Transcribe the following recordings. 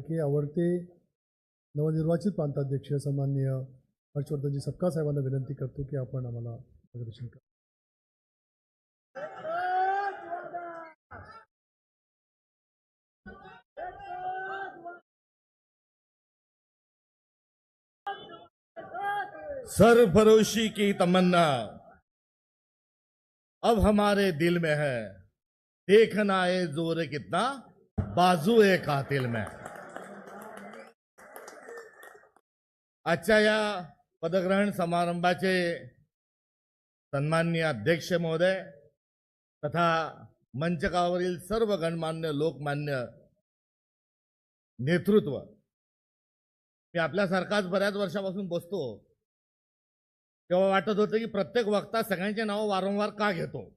लाडके आवडते नवनिर्वाचित प्रांताध्यक्ष सन्माननीय हर्षवर्धनजी सपकाळ साहेबांना विनंती करतो की आपण आम्हाला मार्गदर्शन करा. सरफरोशी की तमन्ना अब हमारे दिल में है, देखना है जोर कितना बाजू है कातिल में. आजच्या या पदग्रहण समारंभाचे सन्माननीय अध्यक्ष महोदय तथा मंचकावरील सर्व गणमान्य लोकमान्य नेतृत्व, मी आपल्यासारखाच बऱ्याच वर्षापासून बसतो तेव्हा वाटत होतं की प्रत्येक वक्ता सगळ्यांचे नाव वारंवार का घेतो.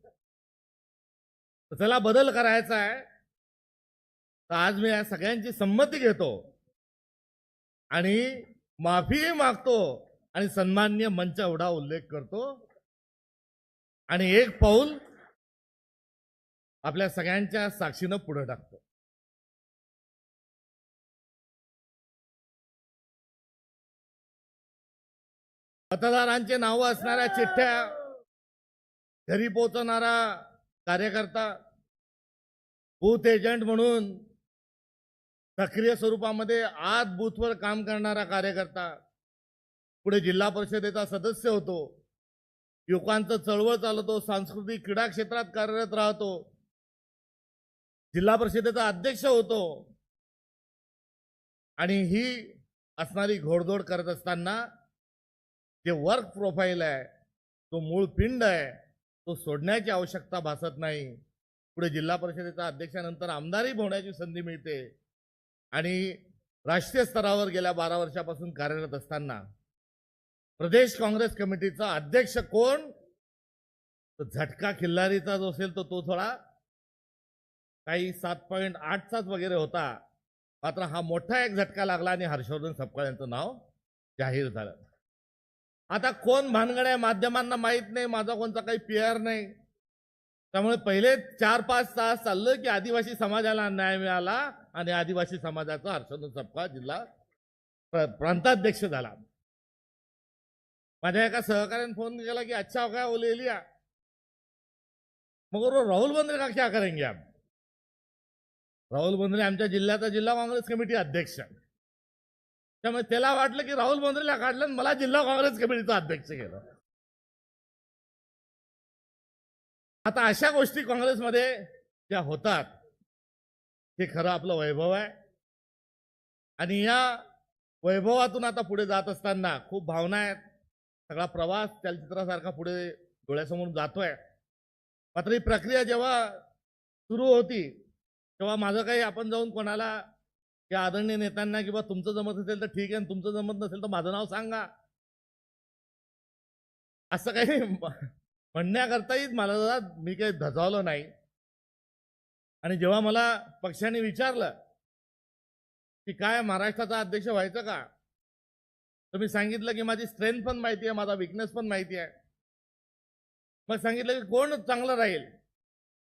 त्याला बदल करायचा आहे, तर आज मी या सगळ्यांची संमती घेतो आणि माफीही मागतो आणि सन्माननीय मंच एवढा उल्लेख करतो आणि एक पाऊल आपल्या सगळ्यांच्या साक्षीनं पुढे टाकतो. मतदारांचे नाव असणाऱ्या चिठ्ठ्या घरी पोहोचवणारा कार्यकर्ता, बूथ एजंट म्हणून सक्रिय स्वरूपामध्ये आत बूथवर काम करणारा कार्यकर्ता, पुढे जिल्हा परिषदेचा सदस्य होतो, युवकांचं चळवळ चालवतो, सांस्कृतिक क्रीडा क्षेत्रात कार्यरत राहतो, जिल्हा परिषदेचा अध्यक्ष होतो आणि ही असणारी घोडदौड करत असताना जे वर्क प्रोफाईल आहे, तो मूळ पिंड आहे, तो सोडण्याची आवश्यकता भासत नाही. पुढे जिल्हा परिषदेचा अध्यक्षानंतर आमदारही होण्याची संधी मिळते आणि राष्ट्रीय स्तरावर गेल्या 12 वर्षापासून कार्यरत असताना प्रदेश काँग्रेस कमिटीचा अध्यक्ष कोण, तो झटका खिल्लारीचा जो असेल तो थोडा काही 7.8चाच वगैरे होता, मात्र हा मोठा एक झटका लागला आणि हर्षवर्धन सपकाळ यांचं नाव जाहीर झालं. आता कोण भानगड माध्यमांना माहित नाही, माझा कोणता काही पीआर नाही, त्यामुळे पहिले 4-5 तास चाललं की आदिवासी समाजाला न्याय मिळाला आणि आदिवासी समाजाचा हर्षवर्धन सपकाळ जिल्हा प्रांताध्यक्ष झाला. माझ्या एका सहकार्याने फोन केला की अच्छा हो गया वो ले लिया, मगर राहुल बंद्रे का क्या करेंगे आप. राहुल बंद्रे आमच्या जिल्ह्याचा जिल्हा काँग्रेस कमिटी अध्यक्ष, त्यामुळे त्याला वाटलं की राहुल बंद्रेला काढलं आणि मला जिल्हा काँग्रेस कमिटीचा अध्यक्ष केलं. आता अशा गोष्टी काँग्रेसमध्ये ज्या होतात हे खरं आपलं वैभव आहे आणि या वैभवातून आता पुढे जात असताना खूप भावना आहेत. सगळा प्रवास चलचित्रासारखा पुढे डोळ्यासमोर जातोय. मात्र ही प्रक्रिया जेव्हा सुरू होती तेव्हा माझं काही आपण जाऊन कोणाला या आदरणीय नेत्यांना किंवा तुमचं जमत असेल तर ठीक आहे, तुमचं जमत नसेल तर माझं नाव सांगा असं काही म्हणण्याकरताही मला मी काही धजावलं नाही. आणि जेव्हा मला पक्षाने विचारलं की काय महाराष्ट्राचा अध्यक्ष व्हायचं का, तर मी सांगितलं की माझी स्ट्रेंथ पण माहिती आहे, माझा विकनेस पण माहिती आहे. मग सांगितलं की कोण चांगलं राहील,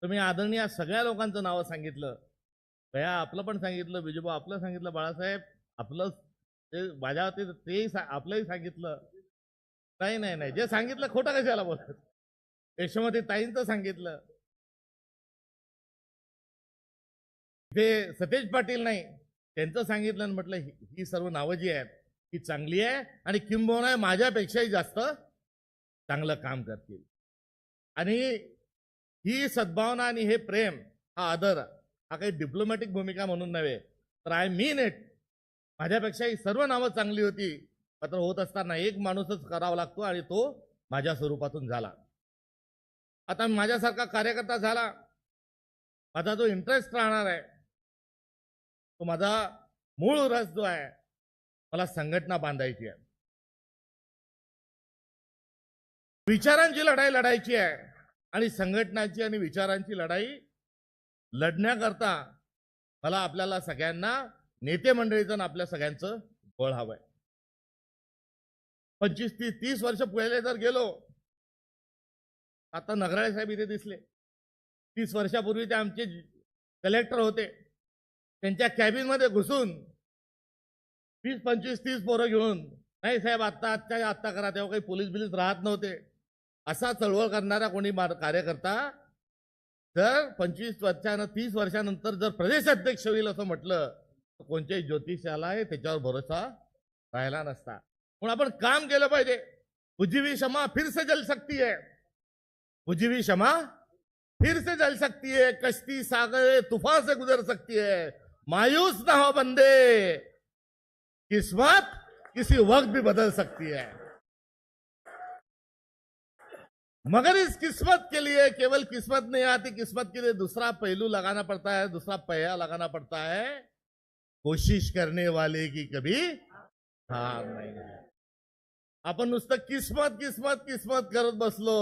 तर मी आदरणीय सगळ्या लोकांचं नावं सांगितलं. भया आपलं पण सांगितलं, विजूबा आपलं सांगितलं, बाळासाहेब आपलं, ते माझ्या तेही आपलंही सांगितलं. नाही जे सांगितलं खोटं कशाला बोलत. यशोमती ताईंचं सांगितलं, ते सतेज पाटील नाही त्यांचं सांगितलं आणि म्हटलं ही सर्व नावं जी आहेत ही चांगली आहे आणि किंबहुना माझ्यापेक्षाही जास्त चांगलं काम करतील. आणि ही सद्भावना आणि हे प्रेम, हा आदर, हा काही डिप्लोमॅटिक भूमिका म्हणून नव्हे, तर आय मीन इट. माझ्यापेक्षा ही सर्व नावं चांगली होती, मात्र होत असताना एक माणूसच करावा लागतो आणि तो माझ्या स्वरूपातून झाला. आता माझ्यासारखा कार्यकर्ता झाला, माझा जो इंटरेस्ट राहणार आहे तो माझा मूळ रस जो आहे, मला संघटना बांधायची आहे, विचारांची लढाई लढायची आहे आणि संघटनांची आणि विचारांची लढाई लढण्याकरता मला आपल्याला सगळ्यांना नेते मंडळीचं आपल्या सगळ्यांचं बळ हवंय. 25-30 वर्ष पहिले जर गेलो, आता नगराळे साहेब इथे दिसले, 30 वर्षापूर्वी ते आमचे कलेक्टर होते, त्यांच्या कॅबिनमध्ये घुसून 20, 25, 30 पोरं घेऊन नाही साहेब आत्ता करा, तेव्हा काही पोलीस बिलीस राहत नव्हते. असा चळवळ करणारा कोणी कार्यकर्ता जर 25 वर्षानं 30 वर्षानंतर जर प्रदेश अध्यक्ष होईल असं म्हटलं तर कोणत्याही ज्योतिषाला त्याच्यावर भरोसा राहिला नसता. म्हणून आपण काम केलं पाहिजे. बुझी क्षमा फिर से जल सकती है, बुझी क्षमा फिर से जल सकती है, कश्ती सागर तूफान से गुजर सकती है, मायूस ना हो बंदे, किस्मत किसी वक्त भी बदल सकती है. मगर इस किस्मत के लिए केवल किस्मत नहीं आती, किस्मत के लिए दूसरा पहलू लगाना पड़ता है, दूसरा पहिया लगाना पड़ता है. कोशिश करने वाले की कभी हार नाही. आपण नुसतं किस्मत किस्मत किस्मत करत बसलो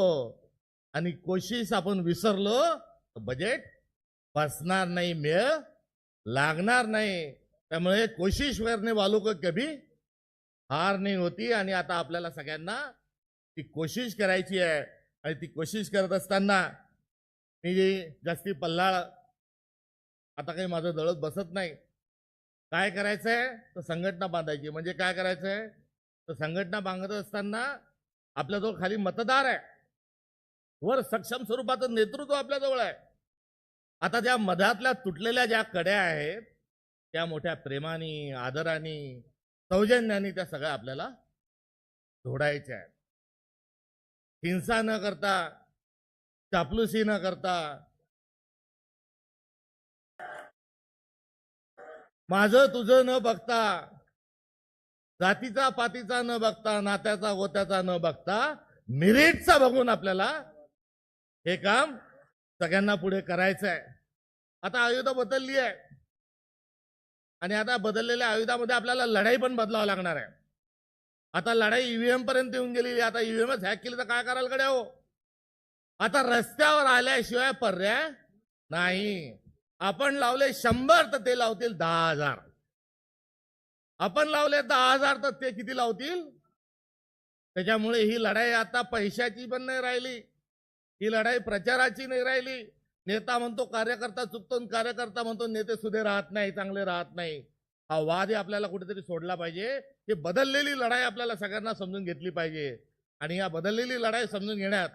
आणि कोशिश आपण विसरलो तर बजेट बसणार नाही, मेळ लागणार नाही. त्यामुळे कोशिश करने वालों को कभी हार नहीं होती. आणि आता आपल्याला सगळ्यांना ती कोशिश करायची आहे. आणि ती कोशिश करत असताना मी जास्ती पल्लाळ आता काही माझं दळत बसत नाही. काय करायचंय तर संघटना बांधायची. म्हणजे काय करायचंय तर संघटना बांधत असताना आपल्याजवळ खाली मतदार आहे, वर सक्षम स्वरूपाचं नेतृत्व आपल्याजवळ आहे. आता त्या मधातल्या तुटलेल्या ज्या कड्या आहेत त्या मोठ्या प्रेमाने, आदराने, सौजन्याने त्या सगळ्या आपल्याला जोडायच्या आहेत. हिंसा न करता, चापलुसी न करता, माझं तुझं न बघता, जातीचा पातीचा न बघता, नात्याचा गोत्याचा न बघता, मेरिटचा बघून आपल्याला हे काम सगळ्यांना पुढे करायचं आहे. आता आयुध बदलली आहे आणि आता बदललेल्या आयुधामध्ये आपल्याला लढाई पण बदलावं लागणार आहे. आता लढाई ईव्हीएम पर्यंत येऊन गेलेली. आता ईव्हीएमच हॅक केली तर काय करायला कडे हो. आता रस्त्यावर आल्याशिवाय पर्याय नाही. आपण लावले 100 तर ते लावतील 10,000. आपण लावले 10,000 तर ते किती लावतील. त्याच्यामुळे ही लढाई आता पैशाची पण नाही राहिली, ही लढाई प्रचाराची नाही राहिली. नेता म्हणतो कार्यकर्ता चुकतो, कार्यकर्ता म्हणतो नेते सुधे राहत नाही, चांगले राहत नाही. हा वाद आपल्याला कुठेतरी सोडला पाहिजे. ही बदललेली लढाई आपल्याला सगळ्यांना समजून घेतली पाहिजे. आणि या बदललेली लढाई समजून घेण्यात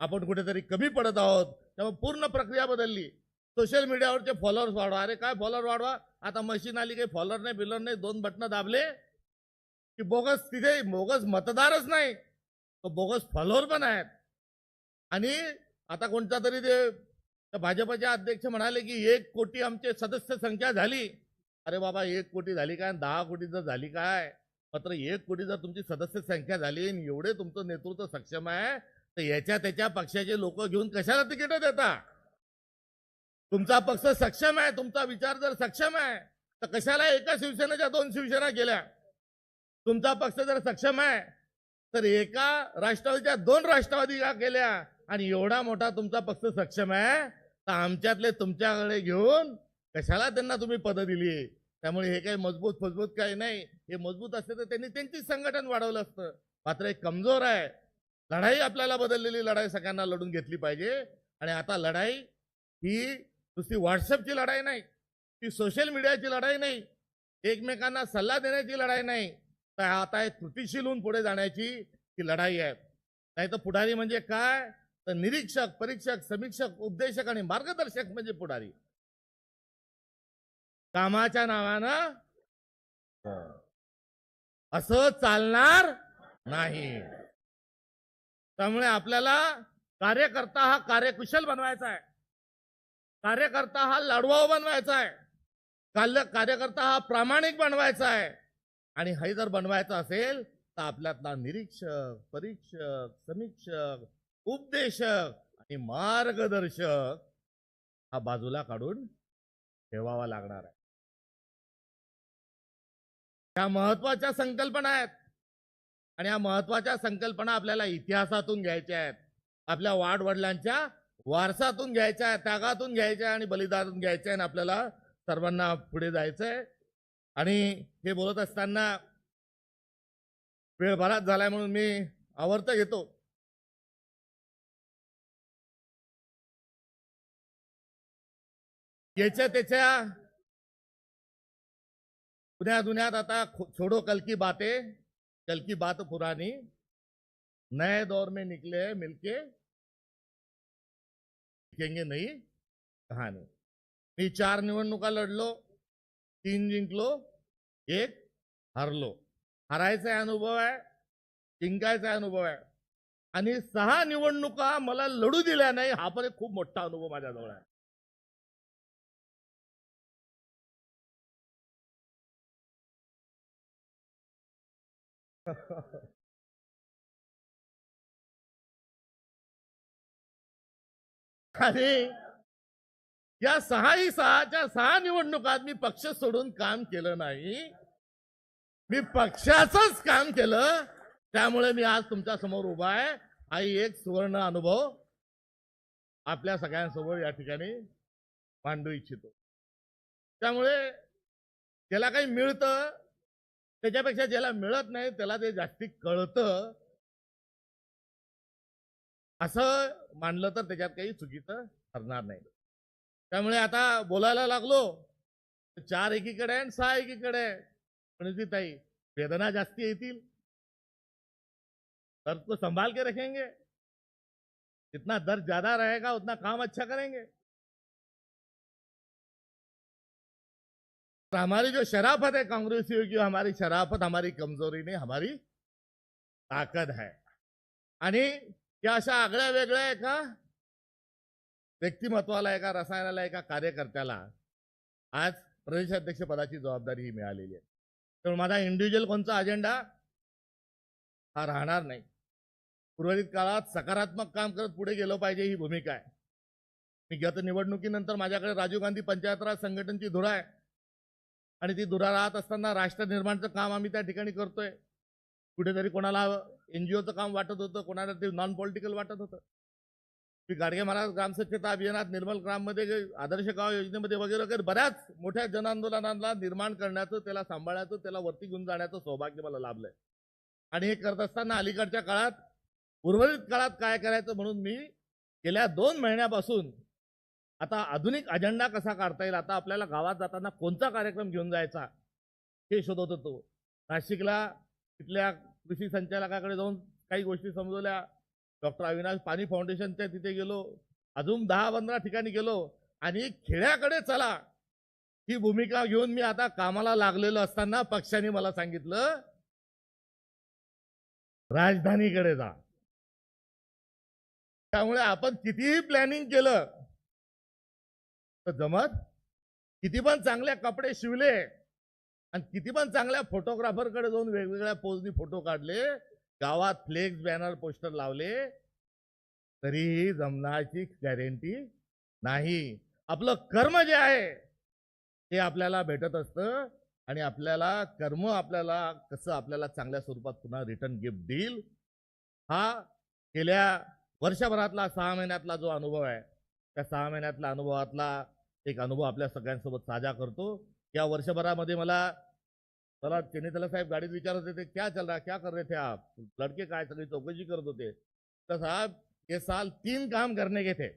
आपण कुठेतरी कमी पडत आहोत. त्यामुळे पूर्ण प्रक्रिया बदलली. सोशल मीडियावरचे फॉलोअर्स वाढवा. अरे काय फॉलोअर वाढवा, आता मशीन आली, काही फॉलोअर नाही बिलर नाही, 2 बटणं दाबले की बोगस, तिथे बोगस मतदारच नाही तो बोगस फॉलोअर पण आहेत. आणि आता कोणता तरी ते भाजपचे अध्यक्ष म्हणाले की 1 कोटी आमचे सदस्य संख्या झाली. अरे बाबा 1 कोटी झाली काय, 10 कोटी जर झाली काय, मात्र 1 कोटी जर तुमची सदस्य संख्या झाली आणि एवढे तुमचं नेतृत्व सक्षम आहे तर याच्या त्याच्या पक्षाचे लोक घेऊन कशाला तिकीट देता. तुमचा पक्ष सक्षम आहे, तुमचा विचार जर सक्षम आहे तर कशाला एका शिवसेनेच्या 2 शिवसेना केल्या. तुमचा पक्ष जर सक्षम आहे तर एका राष्ट्रवादीच्या 2 राष्ट्रवादी का केल्या. आणि एवढा मोठा तुमचा पक्ष सक्षम आहे तर आमच्यातले तुमच्याकडे घेऊन कशाला त्यांना तुम्ही पद दिली. त्यामुळे हे काही मजबूत फजबूत काही नाही. हे मजबूत असते तर त्यांनी त्यांची संघटन वाढवलं असतं. मात्र एक कमजोर आहे. लढाई आपल्याला बदललेली लढाई सगळ्यांना लढून घेतली पाहिजे. आणि आता लढाई ही नुसती व्हॉट्सअपची लढाई नाही, ती सोशल मीडियाची लढाई नाही, एकमेकांना सल्ला देण्याची लढाई नाही, तर आता एक कृतीशील होऊन पुढे जाण्याची ही लढाई आहे. नाही तर पुढारी म्हणजे काय तर निरीक्षक, परीक्षक, समीक्षक, उपदेशक आणि मार्गदर्शक म्हणजे पुढारी. कामाच्या नावानं असं चालणार नाही. त्यामुळे आपल्याला कार्यकर्ता हा कार्यकुशल बनवायचा आहे, कार्यकर्ता हा लढवाऊ बनवायचा आहे, कार्यकर्ता हा प्रामाणिक बनवायचा आहे. आणि हे जर बनवायचं असेल तर आपल्यातला निरीक्षक, परीक्षक, समीक्षक, उपदेशक आणि मार्गदर्शक हा बाजूला काढून ठेवावा लागणार आहे. ह्या महत्वाच्या संकल्पना आहेत. आणि या महत्वाच्या संकल्पना आपल्याला इतिहासातून घ्यायच्या आहेत, आपल्या वाडवडिलांच्या वारसातून घ्यायच्या आहेत, त्यागातून घ्यायच्या आणि बलिदानातून घ्यायच्या आहे. आपल्याला सर्वांना पुढे जायचंय. आणि हे बोलत असताना वेळ बराच झालाय म्हणून मी आवर्त घेतो. याच्या त्याच्या दुनियात आता छोड़ो कल की बातें, कल की बात पुरानी, नए दौर में निकले हैं मिलके लिखेंगे नई कहाणी. मी 4 निवडणुका लढलो, 3 जिंकलो, 1 हरलो. हरायचा अनुभव आहे, जिंकायचा अनुभव आहे. आणि 6 निवडणुका मला लढू दिल्या नाही, हा पण एक खूप मोठा अनुभव माझ्याजवळ आहे. आणि या 6च्या 6 निवडणुकात मी पक्ष सोडून काम केलं नाही, मी पक्षाचंच काम केलं. त्यामुळे मी आज तुमच्या समोर उभा आहे. हा एक सुवर्ण अनुभव आपल्या सगळ्यांसमोर या ठिकाणी मांडू इच्छितो. त्यामुळे ज्याला काही मिळतं त्याच्यापेक्षा ज्याला मिळत नाही त्याला ते जास्ती कळतं, असं मानलं तर त्याच्यात काही चुकीचं ठरणार नाही. त्यामुळे आता बोलायला लागलो 4 एकीकडे आहे आणि 6 एकीकडे आहे. पण ताई वेदना जास्ती येतील, दर्द को संभाल के रखेंगे. जितना दर्द ज्यादा रहेगा उतना काम अच्छा करेंगे. तो हमारी जो शराफत है कांग्रेसियों की, हमारी शराफत हमारी कमजोरी नहीं, हमारी ताकद है. आणि या अशा आगळ्या वेगळ्या एका व्यक्तिमत्वाला, एका रसायनाला, एका कार्यकर्त्याला आज प्रदेशाध्यक्ष पदाची जबाबदारी ही मिळालेली आहे. तर माझा इंडिव्हिज्युअल कोणता अजेंडा हा राहणार नाही. उर्वरित काळात सकारात्मक काम करत पुढे गेलो पाहिजे ही भूमिका आहे. मी गत निवडणुकीनंतर माझ्याकडे राजीव गांधी पंचायत राज संघटनेची धुरा आहे आणि ती धुरा राहत असताना राष्ट्र निर्माणचं काम आम्ही त्या ठिकाणी करतोय. कुठेतरी कोणाला एनजीओचं काम वाटत होतं, कोणाला ते नॉन पॉलिटिकल वाटत होतं. मी गाडगे महाराज ग्रामस्वच्छता अभियानात, निर्मल ग्राममध्ये, आदर्श गाव योजनेमध्ये वगैरे वगैरे बऱ्याच मोठ्या जनआंदोलनांना निर्माण करण्याचं, त्याला सांभाळण्याचं, त्याला वरती घेऊन जाण्याचं सौभाग्य मला लाभलंय. आणि हे करत असताना अलीकडच्या काळात, उर्वरित काळात काय करायचं म्हणून मी गेल्या 2 महिन्यापासून आता आधुनिक अजेंडा कसा काढता येईल, आता आपल्याला गावात जाताना कोणता कार्यक्रम घेऊन जायचा हे शोधत होतो. नाशिकला तिथल्या कृषी संचालकाकडे जाऊन काही गोष्टी समजवल्या. डॉक्टर अविनाश पाणी फाउंडेशनच्या तिथे गेलो, अजून 10-15 ठिकाणी गेलो. आणि खेड्याकडे चला ही भूमिका घेऊन मी आता कामाला लागलेलो असताना पक्षाने मला सांगितलं राजधानीकडे जा. त्यामुळे आपण कितीही प्लॅनिंग केलं तर जमत, किती पण चांगले कपडे शिवले आणि किती पण चांगल्या फोटोग्राफरकडे जाऊन वेगवेगळ्या पोजनी फोटो काढले, गावात फ्लेक्स बॅनर पोस्टर लावले, तरीही जमण्याची गॅरंटी नाही. आपलं कर्म जे आहे ते आपल्याला भेटत असतं आणि आपल्याला कर्म आपल्याला कसं आपल्याला चांगल्या स्वरूपात पुन्हा रिटर्न गिफ्ट देईल, हा गेल्या वर्षभरातला 6 महिन्यातला जो अनुभव आहे, त्या 6 महिन्यातल्या अनुभवातला एक अनुभव आपल्या सगळ्यांसोबत साझा करतो. या वर्षभरामध्ये मला चेन्नीतला साहेब गाडीत विचारत होते, क्या चल रहा, क्या कर रहे थे आप, लड़के काय, सगळी चौकशी करत होते. तर साहब ये साल 3 काम करने के थे.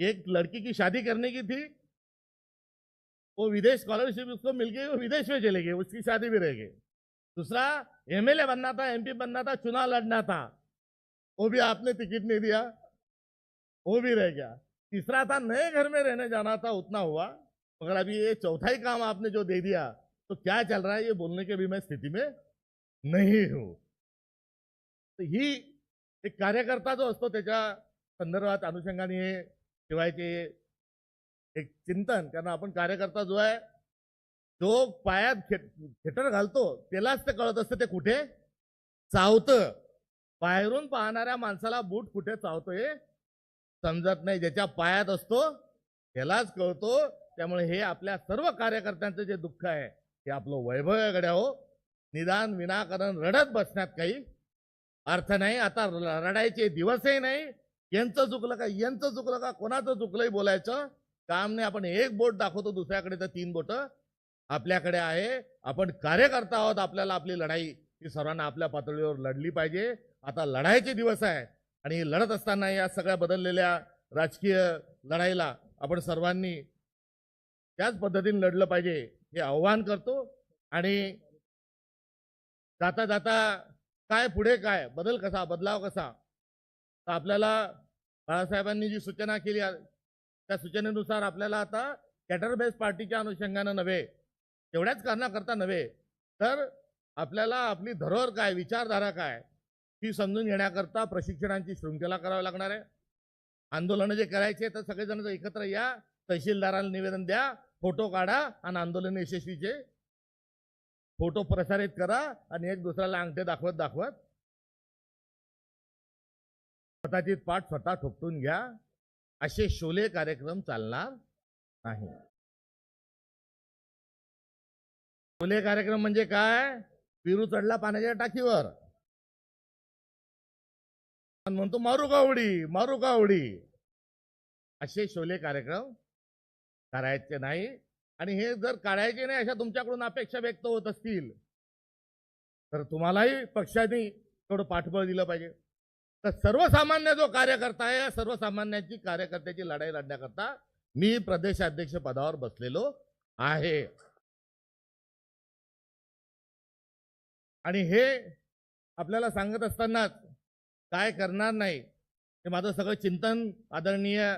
एक लड़की की शादी करने की थी, वो विदेश स्कॉलरशिप उसको मिल गई, वो विदेश में चले गए, उसकी शादी भी रह गई. दूसरा एमएलए बनना था, एमपी बनना था, चुनाव लड़ना था, वो भी आपने टिकट नहीं दिया, वो भी रह गया. तीसरा था नए घर में रहने जाना था, उतना हुआ. मगर अभी ये चौथा ही काम आपने जो दे दिया, तो क्या चल रहा है ये बोलने के भी मैं स्थिति में नहीं हूं. तो ही एक कार्यकर्ता जो असतो त्याच्या संदर्भात अनुषंगाने हे ठेवायचे एक चिंतन. कारण आपण कार्यकर्ता जो आहे जो पायात खेटर घालतो त्यालाच ते कळत असतं ते कुठे चावतं. बाहेरून पाहणाऱ्या माणसाला बूट कुठे चावतो हे समजत नाही, ज्याच्या पायात असतो त्यालाच कळतो. त्यामुळे हे आपल्या सर्व कार्यकर्त्यांचं जे दुःख आहे हे आपलं वैभव आहे गड्या हो. निदान विनाकारण रडत बसण्यात काही अर्थ नाही. आता रडायचे दिवसही नाही. यांचं चुकलं का, यांचं चुकलं का, कोणाचं चुकलंही बोलायचं काम नाही. आपण एक बोट दाखवतो, दुसऱ्याकडे तर 3 बोट आपल्याकडे आहे. आपण कार्यकर्ता आहोत. आपल्याला आपली लढाई ही सर्वांना आपल्या पातळीवर लढली पाहिजे. आता लढाईचे दिवस आहे आणि लढत असताना या सगळ्या बदललेल्या राजकीय लढाईला आपण सर्वांनी त्याच पद्धतीने लढलं पाहिजे. हे आव्हान करतो. आणि जाता जाता काय पुढे काय बदल कसा बदलाव कसा, तर आपल्याला बाळासाहेबांनी जी सूचना केली त्या सूचनेनुसार आपल्याला आता कॅडर बेस पार्टीच्या अनुषंगानं नव्हे, तेवढ्याच कारणाकरता नव्हे, तर आपल्याला आपली धरोहर काय, विचारधारा काय, ही समजून घेण्याकरता प्रशिक्षणांची शृंखला करावी लागणार आहे. आंदोलनं जे करायचे तर सगळेजण एकत्र या, तहसीलदाराला निवेदन द्या, फोटो काढा आणि आंदोलन यशस्वीचे फोटो प्रसारित करा आणि एक दुसऱ्याला अंगठे दाखवत दाखवत स्वतःची पाठ स्वतः ठोकटून घ्या. असे शोले कार्यक्रम चालणार नाही. शोले कार्यक्रम म्हणजे काय? पिरू चढला पाण्याच्या टाकीवर आणि म्हणतो मारू का उडी, मारू का उडी. असे शोले कार्यक्रम करायचे नाही. आणि हे जर काढायचे नाही अशा तुमच्याकडून अपेक्षा व्यक्त होत असतील तर तुम्हालाही पक्षाने थोडं पाठबळ दिलं पाहिजे. तर सर्वसामान्य जो कार्यकर्ता आहे, या सर्वसामान्यांची कार्यकर्त्याची लढाई लढण्याकरता मी प्रदेशाध्यक्ष पदावर बसलेलो आहे. आणि हे आपल्याला सांगत असतानाच काय करणार नाही हे माझं सगळं चिंतन आदरणीय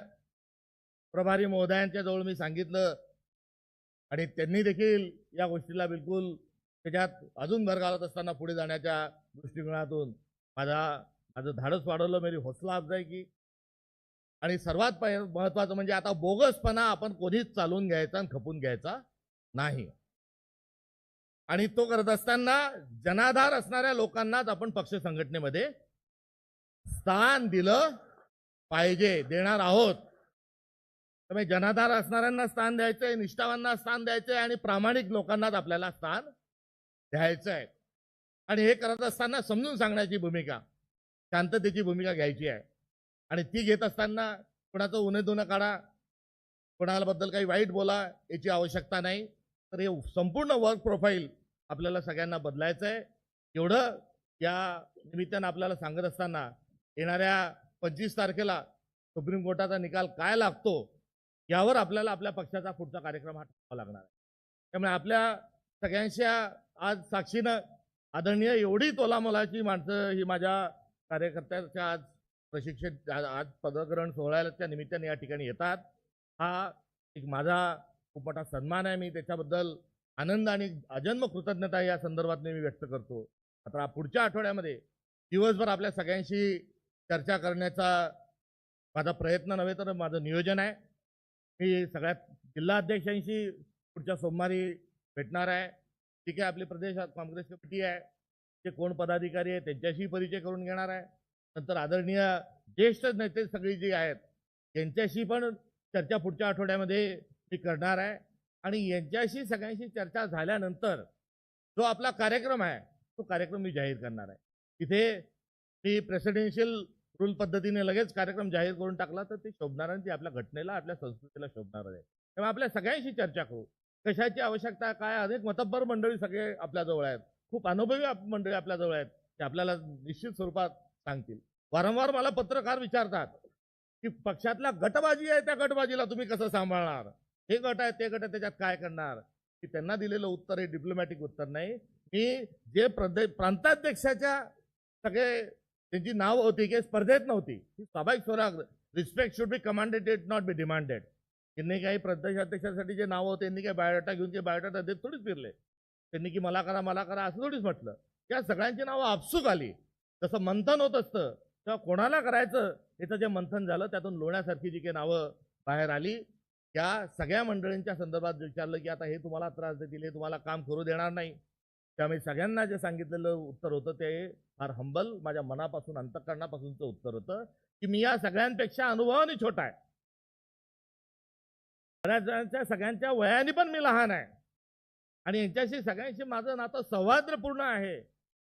प्रभारी महोदयांच्या जवळ मी सांगितलं आणि त्यांनी देखील या गोष्टीला बिलकुल त्याच्यात अजून भर घालत असताना पुढे जाण्याच्या दृष्टिकोनातून माझं धाडस वाढवलं, मेरी हौसला अफजाई की. आणि सर्वात महत्वाचं म्हणजे आता बोगसपणा आपण कोणीच चालून घ्यायचा आणि खपून घ्यायचा नाही. आणि तो करत असताना जनाधार असणाऱ्या लोकांनाच आपण पक्ष संघटनेमध्ये स्थान दिलं पाहिजे, देणार आहोत. त्यामुळे जनाधार असणाऱ्यांना स्थान द्यायचंय, निष्ठावांना स्थान द्यायचंय आणि प्रामाणिक लोकांनाच आपल्याला स्थान द्यायचं आहे. आणि हे करत असताना समजून सांगण्याची भूमिका, शांततेची भूमिका घ्यायची आहे. आणि ती घेत असताना कोणाचं उन्हे धुणं काढा, कोणाबद्दल काही वाईट बोला याची आवश्यकता नाही. तर हे संपूर्ण वर्क प्रोफाईल आपल्याला सगळ्यांना बदलायचं आहे. एवढं या निमित्तानं आपल्याला सांगत असताना येणाऱ्या 25 तारखेला सुप्रीम कोर्टाचा निकाल काय लागतो यावर आपल्याला आपल्या पक्षाचा पुढचा कार्यक्रम हा ठरवावा लागणार आहे. त्यामुळे आपल्या सगळ्यांच्या आज साक्षीनं आदरणीय एवढी तोलामोलाची माणसं ही माझ्या कार्यकर्त्याच्या आज प्रशिक्षण आज पदग्रहण सोहळ्याच्या निमित्ताने या ठिकाणी येतात. हा एक माझा खूप मोठा सन्मान आहे. मी त्याच्याबद्दल आनंद आणि अजन्म कृतज्ञता या संदर्भात मी व्यक्त करतो. आता पुढच्या आठवड्यामध्ये दिवसभर आपल्या सगळ्यांशी चर्चा करण्याचा माझा प्रयत्न नव्हे तर माझं नियोजन आहे. मी सगळ्यात जिल्हाध्यक्षांशी पुढच्या सोमवारी भेटणार आहे. ठीक आहे, आपली प्रदेश काँग्रेस कमिटी आहे, ते कोण पदाधिकारी आहे त्यांच्याशी परिचय करून घेणार आहे. नंतर आदरणीय ज्येष्ठ नेते सगळी जी आहेत त्यांच्याशी पण चर्चा पुढच्या आठवड्यामध्ये मी करणार आहे. आणि यांच्याशी सगळ्यांशी चर्चा झाल्यानंतर जो आपला कार्यक्रम आहे तो कार्यक्रम मी जाहीर करणार आहे. तिथे मी प्रेसिडेन्शियल रूल पद्धतीने लगेच कार्यक्रम जाहीर करून टाकला तर ते शोभणार नाही, आपल्या घटनेला आपल्या संस्कृतीला शोभणार आहे. त्यामुळे आपल्या सगळ्यांशी चर्चा करू, कशाची आवश्यकता काय. अनेक मतब्बर मंडळी सगळे आपल्याजवळ आहेत, खूप अनुभवी मंडळी आपल्याजवळ आहेत, ते आपल्याला निश्चित स्वरूपात सांगतील. वारंवार मला पत्रकार विचारतात की पक्षातला गटबाजी आहे, त्या गटबाजीला तुम्ही कसं सांभाळणार, हे गट आहे ते गट आहे त्याच्यात काय करणार. की त्यांना दिलेलं उत्तर हे डिप्लोमॅटिक उत्तर नाही. मी जे प्रांताध्यक्षाच्या सगळे त्यांची नाव होती की स्पर्धेत नव्हती, ही स्वाभाविक स्वराग respect should be commanded it not be demanded. त्यांनी काही प्रदेशाध्यक्षासाठी जे नाव होते त्यांनी काही बायोडाटा घेऊन ते बायोडाटा देत थोडीच फिरले. त्यांनी की मला करा असं थोडीच म्हटलं. त्या सगळ्यांची नावं आपसूक आली. जसं मंथन होत असतं तेव्हा कोणाला करायचं याचं जे मंथन झालं त्यातून लोण्यासारखी जी काही नावं बाहेर आली, त्या सगळ्या मंडळींच्या संदर्भात विचारलं की आता हे तुम्हाला त्रास देतील, हे तुम्हाला काम करू देणार नाही. त्यामुळे सगळ्यांना जे सांगितलेलं उत्तर होतं ते फार हंबल, माझ्या मनापासून अंतःकरणापासूनचं उत्तर होतं की मी या सगळ्यांपेक्षा अनुभवाने छोटा आहे, बऱ्याच जणांच्या सगळ्यांच्या वयाने पण मी लहान आहे आणि यांच्याशी सगळ्यांशी माझं नातं सौहार्दपूर्ण आहे.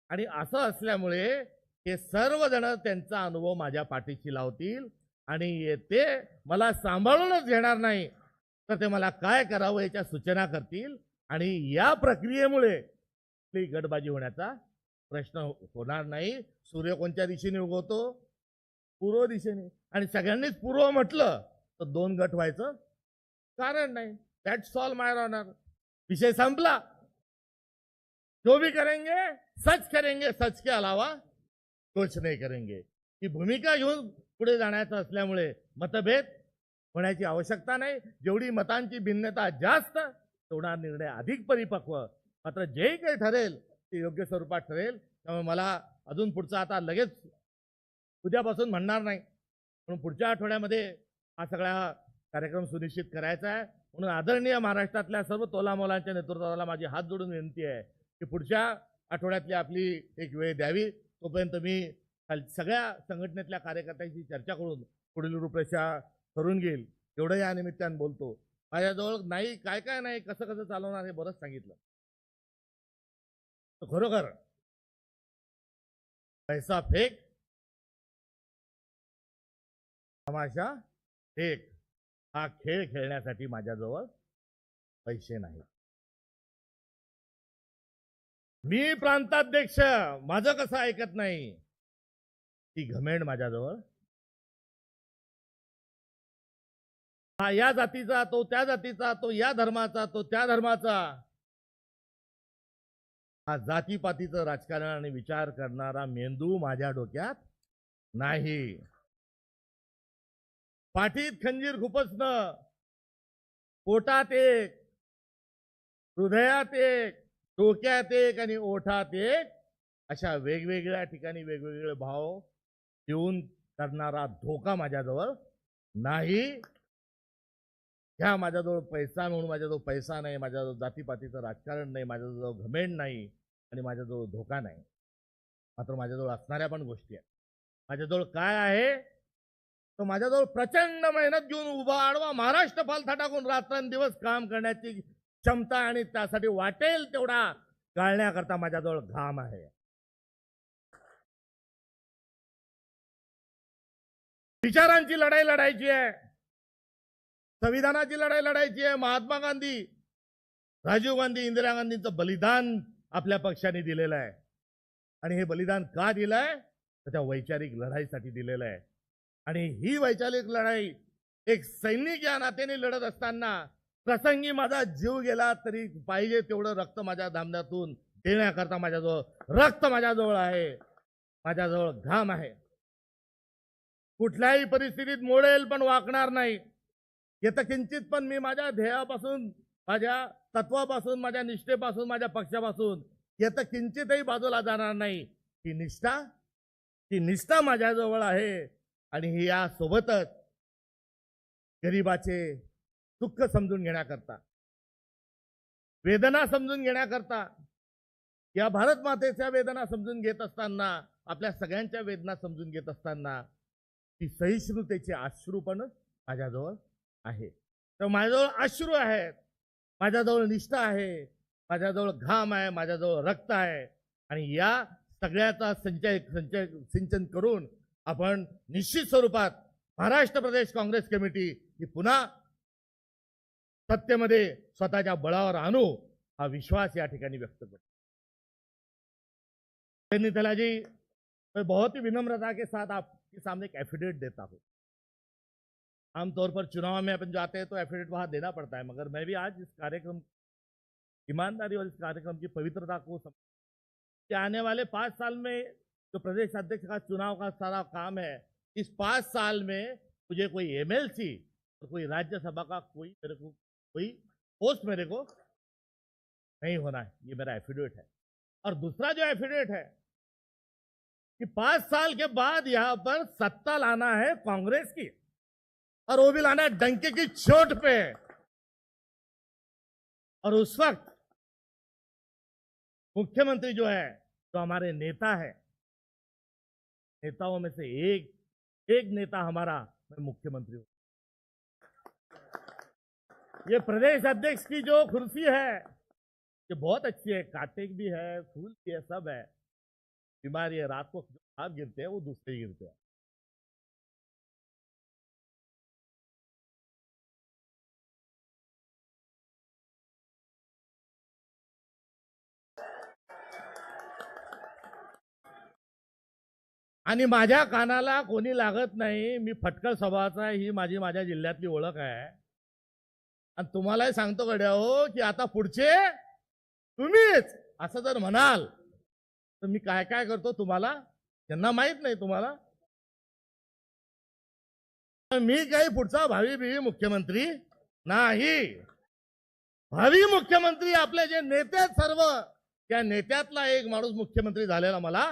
आणि असं असल्यामुळे हे सर्वजण त्यांचा अनुभव माझ्या पाठीशी लावतील आणि ते मला सांभाळूनच घेणार नाही तर ते मला काय करावं याच्या सूचना करतील. आणि या प्रक्रियेमुळे गटबाजी होण्याचा प्रश्न होणार नाही. सूर्य कोणत्या दिशेने उगवतो? पूर्व दिशेने. आणि सगळ्यांनीच पूर्व म्हटलं तर 2 गट व्हायचं कारण नाही. That's all my honour. विषय संपला. जो भी करेंगे सच करेंगे, सच के अलावा कुछ नाही करेंगे. ही भूमिका घेऊन पुढे जाण्याचं असल्यामुळे मतभेद होण्याची आवश्यकता नाही. जेवढी मतांची भिन्नता जास्त तेवढा निर्णय अधिक परिपक्व. मात्र जे काही ठरेल ते योग्य स्वरूपात ठरेल. त्यामुळे मला अजून पुढचा आता लगेच उद्यापासून म्हणणार नाही, म्हणून पुढच्या आठवड्यामध्ये हा सगळा कार्यक्रम सुनिश्चित करायचा आहे. म्हणून आदरणीय महाराष्ट्रातल्या सर्व तोलामोलांच्या नेतृत्वाला माझी हात जोडून विनंती आहे की पुढच्या आठवड्यातली आपली एक वेळ द्यावी. तोपर्यंत मी सगळ्या संघटनेतल्या कार्यकर्त्यांशी चर्चा करून पुढील रूपरेषा ठरवून घेईल. एवढं या निमित्तानं बोलतो. माझ्याजवळ नाही काय काय नाही, कसं कसं चालवणार हे बरंच सांगितलं. तर खरोखर पैसा फेक, तमाशा फेक हा खेळ खेळण्यासाठी माझ्याजवळ पैसे नाही. मी प्रांताध्यक्ष, माझं कसं ऐकत नाही, ती घमेंड माझ्याजवळ. हा या जातीचा, तो त्या जातीचा, तो या धर्माचा, तो त्या धर्माचा, हा जातीपातीचं राजकारण आणि विचार करणारा मेंदू माझ्या डोक्यात नाही. पाठीत खंजीर खुपसणं, पोटात एक, हृदयात एक, डोक्यात एक आणि ओठात एक, अशा वेगवेगळ्या ठिकाणी वेगवेगळे भाव देऊन करणारा धोका माझ्याजवळ नाही. ह्या माझ्याजवळ पैसा म्हणून माझ्याजवळ पैसा नाही, माझ्याजवळ जातीपातीचं राजकारण नाही, माझ्याजवळ घमेंड नाही आणि माझ्याजवळ धोका नाही. मात्र माझ्याजवळ असणाऱ्या पण गोष्टी आहेत. माझ्याजवळ काय आहे, तो माझ्याजवळ प्रचंड मेहनत घेऊन उभा आडवा महाराष्ट्र पालथा टाकून रात्रंदिवस काम करण्याची क्षमता आणि त्यासाठी वाटेल तेवढा गाळण्याकरता माझ्याजवळ घाम आहे. विचारांची लढाई लढायची आहे, संविधानाची लढाई लढायची आहे. महात्मा गांधी, राजीव गांधी, इंदिरा गांधींचं बलिदान आपल्या पक्षाने दिलेलं आहे. आणि हे बलिदान का दिलं आहे, तर त्या वैचारिक लढाईसाठी दिलेलं आहे. आणि ही वैचारिक लढाई एक सैनिक या नात्याने लढत असताना प्रसंगी माझा जीव गेला तरी पाहिजे तेवढं रक्त माझ्या धामण्यातून देण्याकरता माझ्याजवळ रक्त माझ्याजवळ आहे, माझ्याजवळ घाम आहे. कुठल्याही परिस्थितीत मोडेल पण वाकणार नाही. येतं किंचित पण मी माझ्या ध्येयापासून, माझ्या तत्वापासून, माझ्या निष्ठेपासून, माझ्या पक्षापासून येतं किंचितही बाजूला जाणार नाही. ती निष्ठा माझ्याजवळ आहे. आणि ही या सोबतच गरिबाचे दुःख समजून घेण्याकरता, वेदना समजून घेण्याकरता, या भारत मातेच्या वेदना समजून घेत असताना, आपल्या सगळ्यांच्या वेदना समजून घेत असताना ती सहिष्णुतेचे अश्रू पण माझ्याजवळ आहे. तर माझ्याजवळ अश्रू आहेत, माझ्याजवळ निष्ठा आहे, माझ्याजवळ घाम आहे, माझ्याजवळ रक्त आहे. आणि या सगळ्याचा सिंचन करून आपण निश्चित स्वरूपात महाराष्ट्र प्रदेश काँग्रेस कमिटी ही पुन्हा सत्तेमध्ये स्वतःच्या बळावर आणू, हा विश्वास या ठिकाणी व्यक्त करतो. नितला जी, मैं बहुत ही विनम्रता के साथ आपके सामने एक एफिडेविट देता हूँ. आमतौर पर चुनाव में अपन जाते हैं तो एफिडेविट वहां देना पड़ता है, मगर मैं भी आज इस कार्यक्रम ईमानदारी और इस कार्यक्रम की पवित्रता को कि आने वाले 5 साल में जो प्रदेश अध्यक्ष का चुनाव का सारा काम है, इस 5 साल में मुझे कोई एमएलसी और कोई राज्यसभा का कोई पोस्ट मेरे को नहीं होना है. ये मेरा एफिडेविट है. और दूसरा जो एफिडेविट है कि 5 साल के बाद यहां पर सत्ता लाना है कांग्रेस की, और वो भी लाना है डंके की चोट पे. और उस वक्त मुख्यमंत्री जो है, जो हमारे नेता है, नेताओं में से एक नेता हमारा, मैं मुख्यमंत्री हूं. ये प्रदेश अध्यक्ष की जो कुर्सी है ये बहुत अच्छी है, कांटे भी है, फूल भी है, सब है. बीमारी है, रात को जो खाब गिरते हैं वो दूसरे गिरते हैं. आणि माझ्या कानाला कोणी लागत नाही. मी फटकळ स्वभावाचा आहे, ही माझ्या जिल्ह्यातली ओळख आहे. आणि तुम्हालाही सांगतो गड्या हो की आता पुढचे तुम्हीच असं जर म्हणाल तर मी काय काय करतो तुम्हाला त्यांना माहित नाही तुम्हाला. मी काही पुढचा भावी मुख्यमंत्री नाही. भावी मुख्यमंत्री आपले जे नेते आहेत सर्व, त्या नेत्यातला एक माणूस मुख्यमंत्री झालेला मला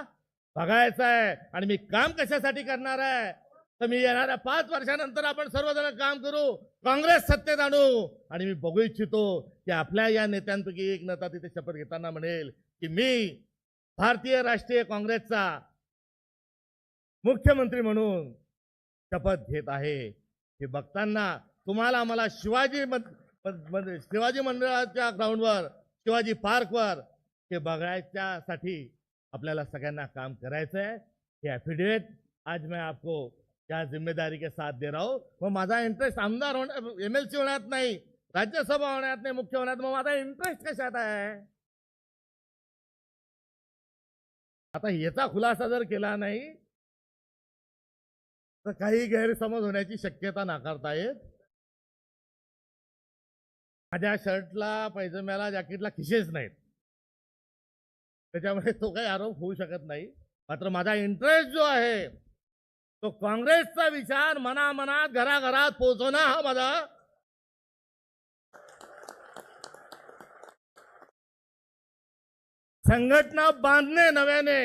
बघायचा आहे. आणि मी काम कशासाठी करणार आहे तर मी येणाऱ्या 5 वर्षानंतर आपण सर्वजण काम करू, काँग्रेस सत्तेत आणू. आणि मी बघू इच्छितो की आपल्या या नेत्यांपैकी एक नेता तिथे शपथ घेताना म्हणेल की मी भारतीय राष्ट्रीय काँग्रेसचा मुख्यमंत्री म्हणून शपथ घेत आहे. हे बघताना तुम्हाला मला शिवाजी मंदिराच्या ग्राउंडवर, शिवाजी पार्कवर हे बघायच्यासाठी आपल्याला सगळ्यांना काम करायचं है. ये एफिडेविट आज मैं आपको क्या जिम्मेदारी के साथ दे रहा हूं. मग माझा इंटरेस्ट आमदार होण्या, MLC होण्यात नाही, राज्यसभा होण्यात नाही, मुख्य होण्यात. मग माझा इंटरेस्ट कशात आहे. आता याचा खुलासा जर केला नाही तर काही गैरसमज होण्याची शक्यता नाकारता येत. माझ्या शर्टला, पैजम्याला, जॅकेटला खिशेच नाहीत, त्याच्यामुळे तो काही आरोप होऊ शकत नाही. मात्र माझा इंटरेस्ट जो आहे तो काँग्रेसचा विचार मनामनात, घराघरात पोहोचवणं हा माझा संघटना बांधणे, नव्याने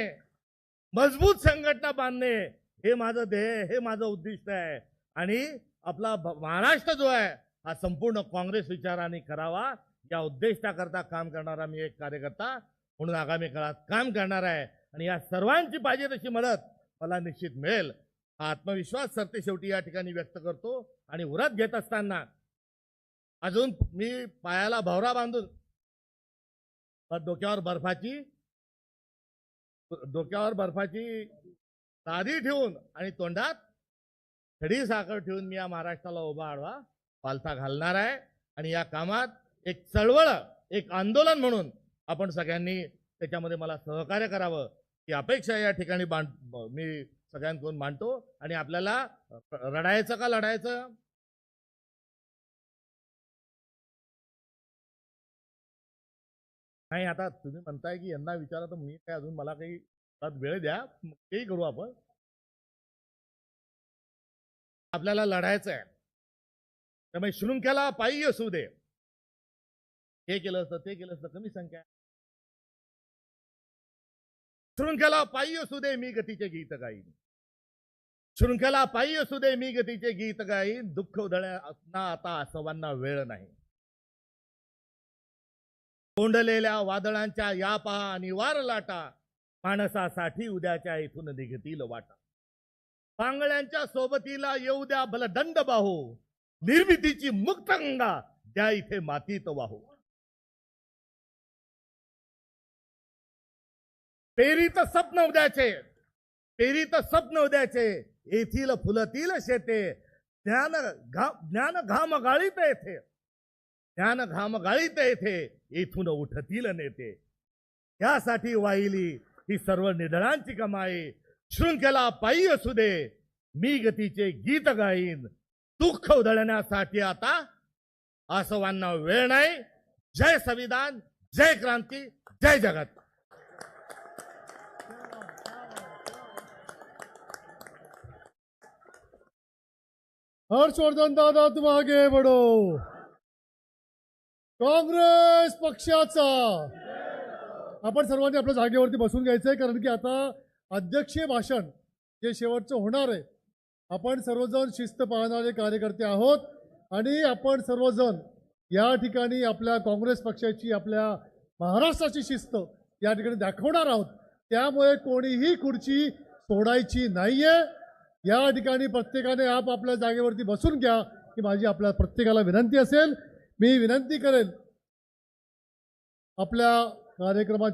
मजबूत संघटना बांधणे हे माझं ध्येय, हे माझं उद्दिष्ट आहे. आणि आपला महाराष्ट्र जो आहे हा संपूर्ण काँग्रेस विचाराने करावा या उद्दिष्टाकरता काम करणारा मी एक कार्यकर्ता म्हणून आगामी काळात काम करणार आहे. आणि या सर्वांची पाहिजे तशी मदत मला निश्चित मिळेल हा आत्मविश्वास सरते शेवटी या ठिकाणी व्यक्त करतो. आणि उरत घेत असताना अजून मी पायाला भवरा बांधून, डोक्यावर बर्फाची साधी ठेवून आणि तोंडात खडी साखर ठेवून मी या महाराष्ट्राला उभा आडवा पालथा घालणार आहे. आणि या कामात एक चळवळ, एक आंदोलन म्हणून आपण सगळ्यांनी त्याच्यामध्ये मला सहकार्य करावं ही अपेक्षा या ठिकाणी मी सगळ्यांकडून मांडतो. आणि आपल्याला रडायचं का लढायचं, नाही आता तुम्ही म्हणताय की यांना विचारा तर मी काय अजून, मला काही वेळ द्या, तेही करू आपण. आपल्याला लढायचं आहे त्यामुळे शृंखला पायी असू दे, हे केलं असतं ते केलं असतं, कमी संख्या. शृंखला पायी असू दे मी गतीचे गीत गाईन, शृंखला पायी असू दे मी गतीचे गीत गाईन, दुःख उधळण्याना आता आसवांना वेळ नाही. कोंडलेल्या वादळांच्या या पहा अनिवार्य लाटा, माणसासाठी उद्याच्या इथून निघतील वाटा. पांगळ्यांच्या सोबतीला येऊ द्या बलदंड बाहू, निर्मितीची मुक्त गंगा द्या इथे मातीत वाहू. पेरीत स्वप्न उद्याचे, पेरीत स्वप्न उद्याचे, येथील फुलतील शेते, ज्ञान घाम गाळीत येथे, ज्ञान घाम गाळीत येथे, येथून उठतील नेते. यासाठी वाहिली ही सर्व निधनांची कमाई, शृंखला पायी असू दे मी गतीचे गीत गाईन, दुःख उधळण्यासाठी आता आसवांना वेळ नाही. जय संविधान, जय क्रांती, जय जगत. हर्षवर्धन दादा तुम आगे बढ़ो. काँग्रेस पक्षाचा आपण सर्वांनी आपल्या जागेवरती बसून घ्यायचंय, कारण की आता अध्यक्षीय भाषण जे शेवटचं होणार आहे. आपण सर्वजण शिस्त पाळणारे कार्यकर्ते आहोत आणि आपण सर्वजण या ठिकाणी आपल्या काँग्रेस पक्षाची, आपल्या महाराष्ट्राची शिस्त या ठिकाणी दाखवणार आहोत. त्यामुळे कोणीही खुर्ची सोडायची नाहीये. या ठिकाणी प्रत्येकाने आपल्या जागेवरती बसून घ्या ही माझी आपल्या प्रत्येकाला विनंती असेल. मी विनंती करेन आपल्या कार्यक्रमाच्या